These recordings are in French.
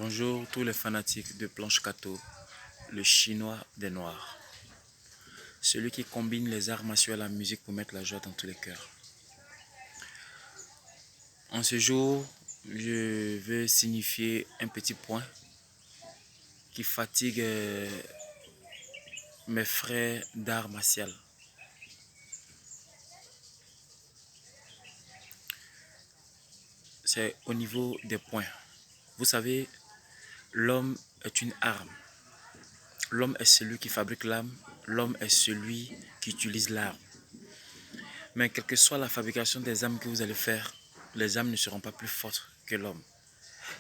Bonjour tous les fanatiques de Planche Kato, le chinois des noirs. Celui qui combine les arts martiaux et la musique pour mettre la joie dans tous les cœurs. En ce jour, je veux signifier un petit point qui fatigue mes frères d'art martial. C'est au niveau des points. Vous savez, l'homme est une arme. L'homme est celui qui fabrique l'âme. L'homme est celui qui utilise l'arme. Mais quelle que soit la fabrication des armes que vous allez faire, les armes ne seront pas plus fortes que l'homme.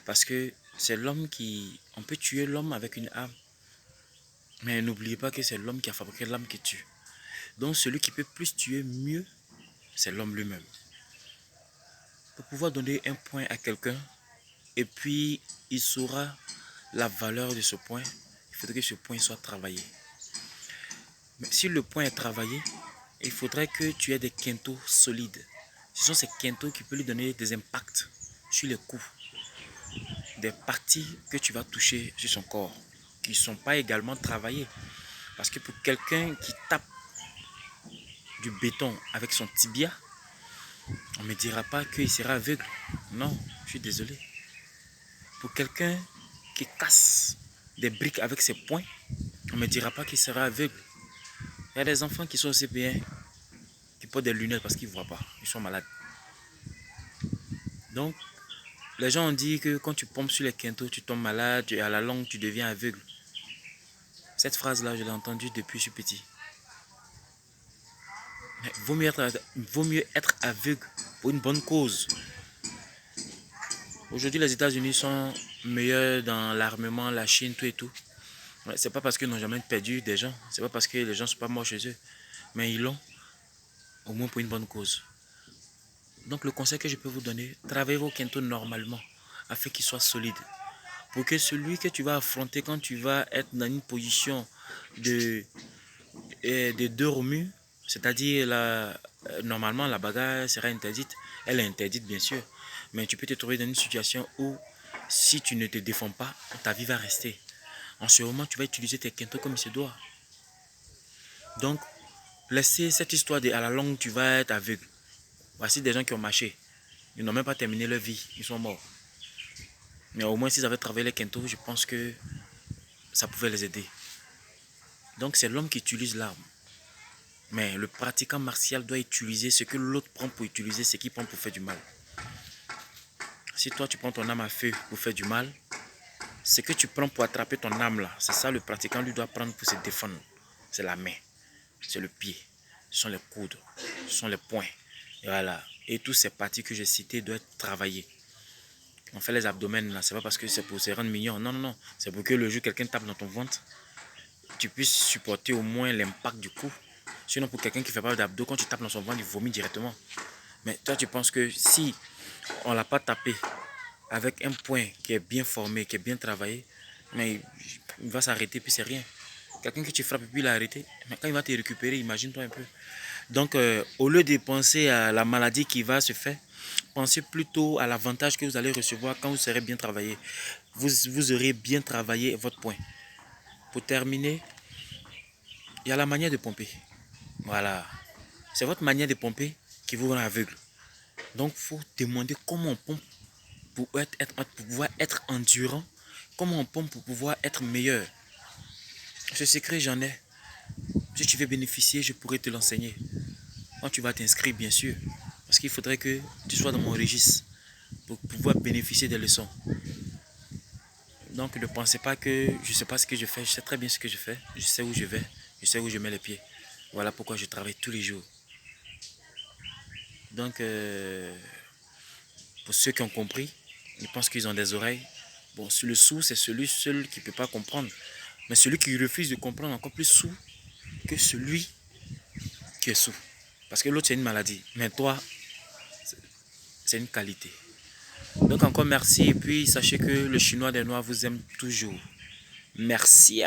Parce que c'est l'homme qui... On peut tuer l'homme avec une arme. Mais n'oubliez pas que c'est l'homme qui a fabriqué l'arme qui tue. Donc celui qui peut plus tuer mieux, c'est l'homme lui-même. Pour pouvoir donner un point à quelqu'un, et puis il saura la valeur de ce point, il faudrait que ce point soit travaillé. Mais si le point est travaillé, il faudrait que tu aies des quintaux solides. Ce sont ces quintaux qui peuvent lui donner des impacts sur les coups, des parties que tu vas toucher sur son corps, qui ne sont pas également travaillées. Parce que pour quelqu'un qui tape du béton avec son tibia, on ne me dira pas qu'il sera aveugle. Non, je suis désolé. Pour quelqu'un qui casse des briques avec ses poings, on ne me dira pas qu'il sera aveugle. Il y a des enfants qui sont aussi bien, qui portent des lunettes parce qu'ils ne voient pas, ils sont malades. Donc, les gens ont dit que quand tu pompes sur les quintaux, tu tombes malade, et à la longue, tu deviens aveugle. Cette phrase-là, je l'ai entendue depuis que je suis petit. Mais vaut mieux être aveugle pour une bonne cause. Aujourd'hui, les États-Unis sont meilleurs dans l'armement, la Chine, tout et tout. C'est pas parce qu'ils n'ont jamais perdu des gens, c'est pas parce que les gens ne sont pas morts chez eux, mais ils l'ont, au moins pour une bonne cause. Donc le conseil que je peux vous donner, travaillez vos quintaux normalement, afin qu'ils soient solides. Pour que celui que tu vas affronter quand tu vas être dans une position de deux remue, c'est-à-dire normalement la bagarre sera interdite, elle est interdite bien sûr, mais tu peux te trouver dans une situation où si tu ne te défends pas, ta vie va rester. En ce moment, tu vas utiliser tes quintaux comme il se doit. Donc, laissez cette histoire de à la longue, tu vas être aveugle. Voici des gens qui ont marché. Ils n'ont même pas terminé leur vie. Ils sont morts. Mais au moins, s'ils avaient travaillé les quintaux, je pense que ça pouvait les aider. Donc, c'est l'homme qui utilise l'arme. Mais le pratiquant martial doit utiliser ce que l'autre prend pour utiliser, ce qu'il prend pour faire du mal. Si toi, tu prends ton arme à feu pour faire du mal, ce que tu prends pour attraper ton âme là, c'est ça le pratiquant lui doit prendre pour se défendre. C'est la main, c'est le pied, ce sont les coudes, ce sont les poings. Et voilà. Et toutes ces parties que j'ai citées doivent être travaillées. On fait les abdomens là, c'est pas parce que c'est pour se rendre mignon. Non, non, non. C'est pour que le jour quelqu'un tape dans ton ventre, tu puisses supporter au moins l'impact du coup. Sinon pour quelqu'un qui ne fait pas d'abdos, quand tu tapes dans son ventre, il vomit directement. Mais toi tu penses que si on ne l'a pas tapé avec un point qui est bien formé, qui est bien travaillé, mais il va s'arrêter puis c'est rien. Quelqu'un que tu frappes et puis il a arrêté, mais quand il va te récupérer, imagine-toi un peu. Donc au lieu de penser à la maladie qui va se faire, pensez plutôt à l'avantage que vous allez recevoir quand vous serez bien travaillé. Vous aurez bien travaillé votre point. Pour terminer, il y a la manière de pomper. Voilà. C'est votre manière de pomper qui vous rend aveugle. Donc il faut demander comment on pompe pour pouvoir être endurant, comment on pompe pour pouvoir être meilleur. Ce secret, j'en ai. Si tu veux bénéficier, je pourrais te l'enseigner. Quand tu vas t'inscrire, bien sûr. Parce qu'il faudrait que tu sois dans mon registre pour pouvoir bénéficier des leçons. Donc ne pensez pas que je ne sais pas ce que je fais. Je sais très bien ce que je fais. Je sais où je vais. Je sais où je mets les pieds. Voilà pourquoi je travaille tous les jours. Donc, pour ceux qui ont compris, ils pensent qu'ils ont des oreilles. Bon, le sourd, c'est celui seul qui ne peut pas comprendre. Mais celui qui refuse de comprendre est encore plus sourd que celui qui est sourd. Parce que l'autre, c'est une maladie. Mais toi, c'est une qualité. Donc encore merci. Et puis, sachez que le chinois des noirs vous aime toujours. Merci.